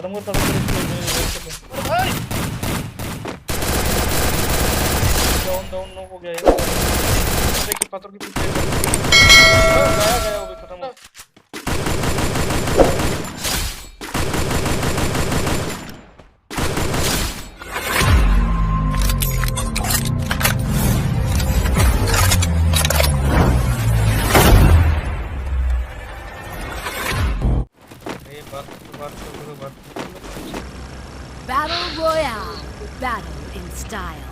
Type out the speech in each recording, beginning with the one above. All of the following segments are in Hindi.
खत्म कर भाई। डाउन हो गया ये। देखिए पत्थर के पीछे गया गया वो भी खत्म हो। Battle Royale. Battle in style.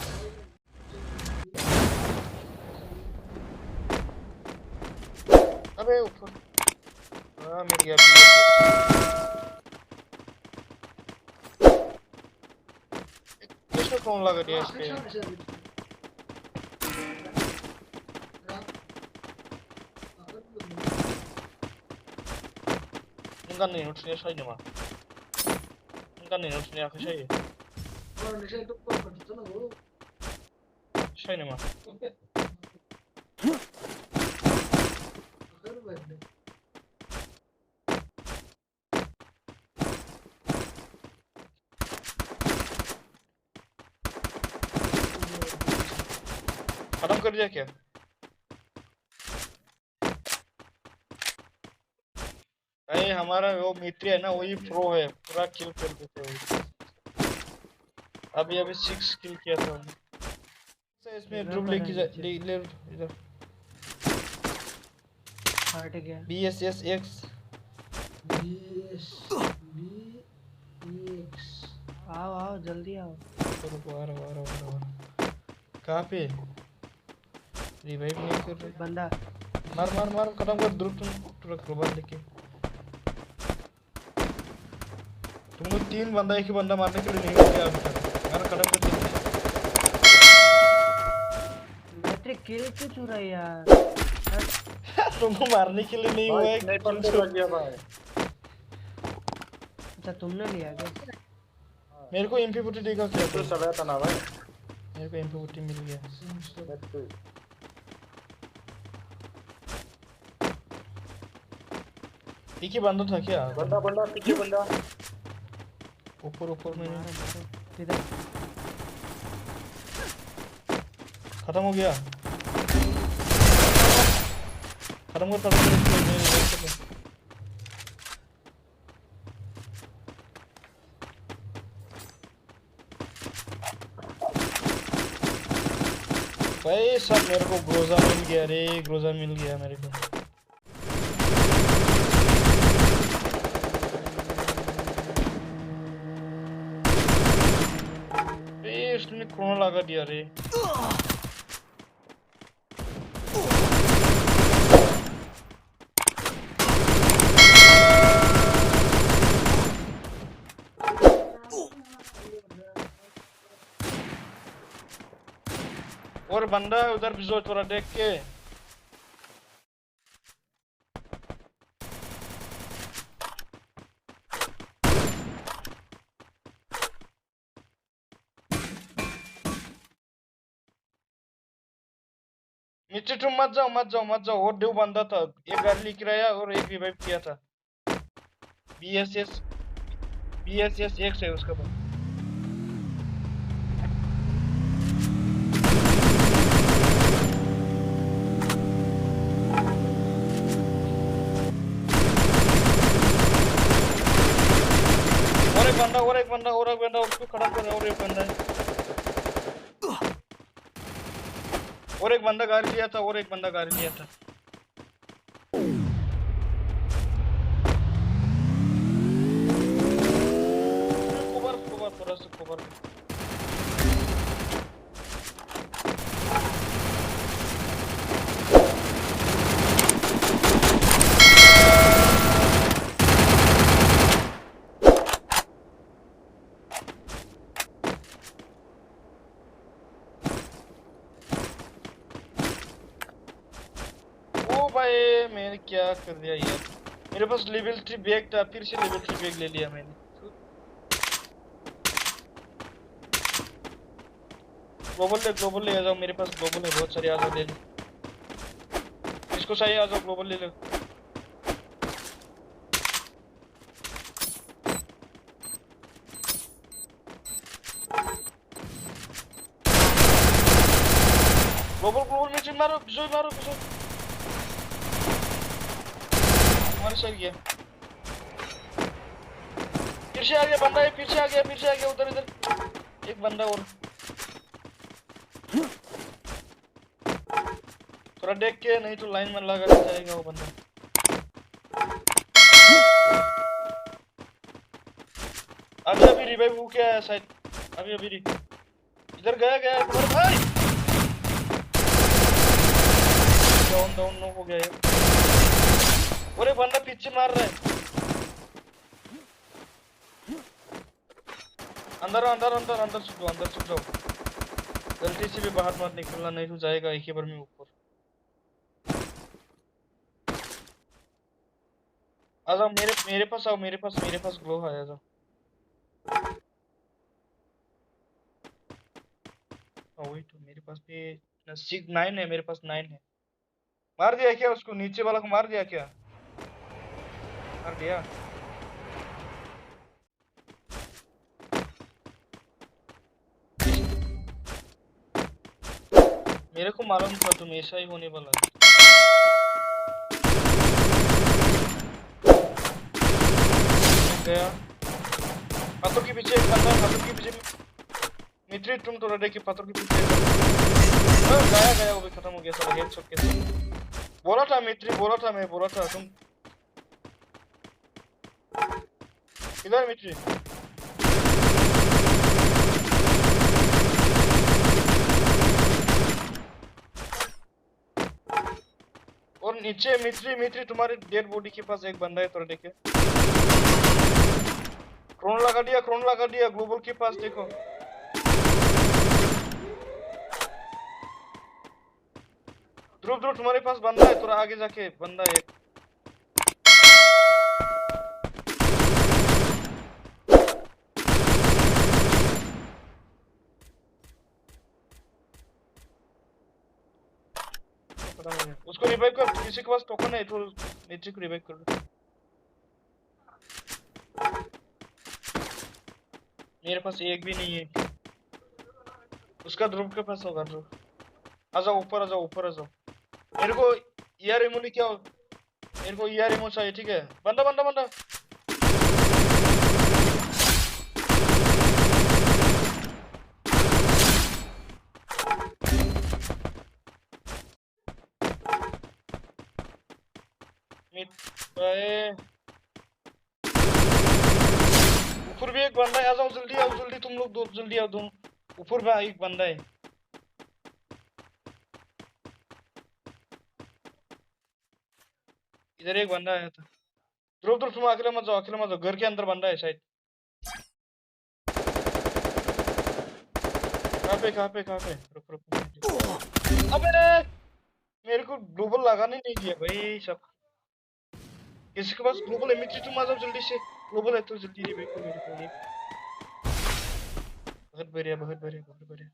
अबे ऊपर मिल गया। इसमें कौन लगा दिया इस पे? Enggak nih, notes-nya saya nih, Mak. Enggak nih, notes-nya aku saya. Saya nih, Mak. खत्म कर दिया क्या? नहीं, हमारा वो मित्र है ना, वही प्रो है, पूरा किल कर देते हैं। अभी 6 किल किया था हमने। इसमें ड्रूप लेके ले इधर हट गया। BSSX आओ आओ जल्दी आओ। रुको आ रहा। कहाँ पे? रिवाइव नहीं कर रहे। बंदा मार खत्म कर। ध्रुव तुम ट्रक रोबोट लेके। तुम लोग 3 बंदा एक ही बंदा मारने के लिए नहीं हो गया अभी तक। मार खत्म कर दिया। मैंने किल क्यों चुराई यार? तुमको मारने के लिए नहीं हुआ है। स्नाइपर पे लग गया भाई। अच्छा तुमने लिया क्या? मेरे को MP40 देगा क्या? तो सब था ना भाई। मेरे को MP40 मिल गया। एक ही बंदा था क्या? बंदा पीछे बंदा। ऊपर में इधर खत्म हो गया। खत्म कर भाई सब। मेरे को ग्रोजा मिल गया रे। ग्रोजा मिल गया मेरे को। इसने कौन लगा दिया रे? और बंदा है उधर भी जो थोड़ा देख के। नीचे तुम मत जाओ। और 2 बंदा था। एक गाड़ी लेके आया और एक रिवाइव किया था। BSS एक है उसका बस। और एक बंदा उसको खड़ा कर। और एक बंदा है। और एक बंदा गाड़ी लिया था। कवर थोड़ा सा कवर। ओ भाई मैंने क्या कर दिया यार। मेरे पास लेवल 3 बैग था, फिर से लेवल 3 बैग ले लिया मैंने। ग्लोबल ले आ जाओ। मेरे पास ग्लोबल है बहुत सारे। आ जाओ ले लो। इसको चाहिए आ जाओ ग्लोबल ले लो। ग्लोबल में मारो विजय मारो विजय हमारे साइड गया फिर से आ गया बंदा है फिर से आ गया उधर इधर एक बंदा और थोड़ा देख के नहीं तो लाइन में लगा जाएगा वो बंदा अभी रिवाइव हो क्या है शायद अभी इधर गया तुम्हारे भाई डाउन नो हो गया यार अरे बंदा पीछे मार रहा है अंदर छुप जाओ गलती से भी बाहर मत निकलना नहीं तो जाएगा एक ही बार में ऊपर आ जाओ मेरे पास आओ मेरे पास ग्लो है आ जाओ वही तो मेरे पास भी 9 है मेरे पास 9 है मार दिया क्या उसको नीचे वाला को मार दिया क्या मार दिया मेरे को मालूम था तुम ऐसा ही होने वाला गया पत्थर के पीछे एक बंदा पत्थर के पीछे मित्री तुम तो रडे के पत्थर के पीछे गया वो भी खत्म हो गया साला हेडशॉट के साथ बोला था मित्री मैं बोला था तुम किधर मित्री और नीचे मित्री तुम्हारे डेड बॉडी के पास एक बंदा है थोड़ा देखे क्रोन लगा दिया ग्लोबल के पास देखो ध्रुव तुम्हारे पास बंदा है थोड़ा आगे जाके बंदा है उसको रिवाइव कर किसी के पास टोकन है तो नीचे को रिवाइव कर मेरे पास एक भी नहीं है उसका ध्रुव के पास होगा ध्रुव आ जाओ ऊपर आ जाओ मेरे को ईआर इमो नहीं क्या मेरे को ईआर इमो चाहिए ठीक है बंदा ऊपर भी एक बंदा है आ जाओ जल्दी तुम लोग दो जल्दी आओ तुम ऊपर में एक बंदा है इधर एक बंदा आया था ध्रुव तुम अकेले मत जाओ घर के अंदर बंदा है शायद कहाँ पे रुक अबे मेरे को ग्लोबल लगाने नहीं दिया भाई सब किसी के पास ग्लोबल है मित्री तुम आ जाओ जल्दी से ग्लोबल है तो जल्दी रिवाइव करो मेरे को बहुत बढ़िया